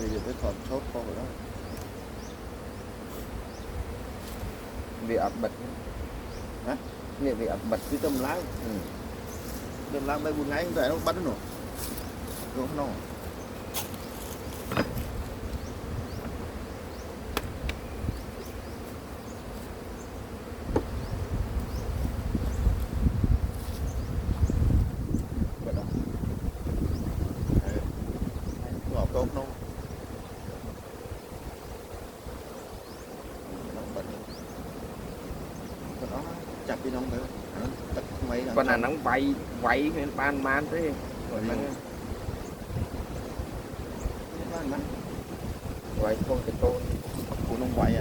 giờ với còn chốt con rồi đó vì ập bật hả nghĩa vì ập bật cái tầm láng đây buồn ngay vậy nó bắt nó rồi nó tốt nó nó chặt đi nông nữa tất mấy con là nóng bay váy nên ban man thế váy không cái tôn của nông vậy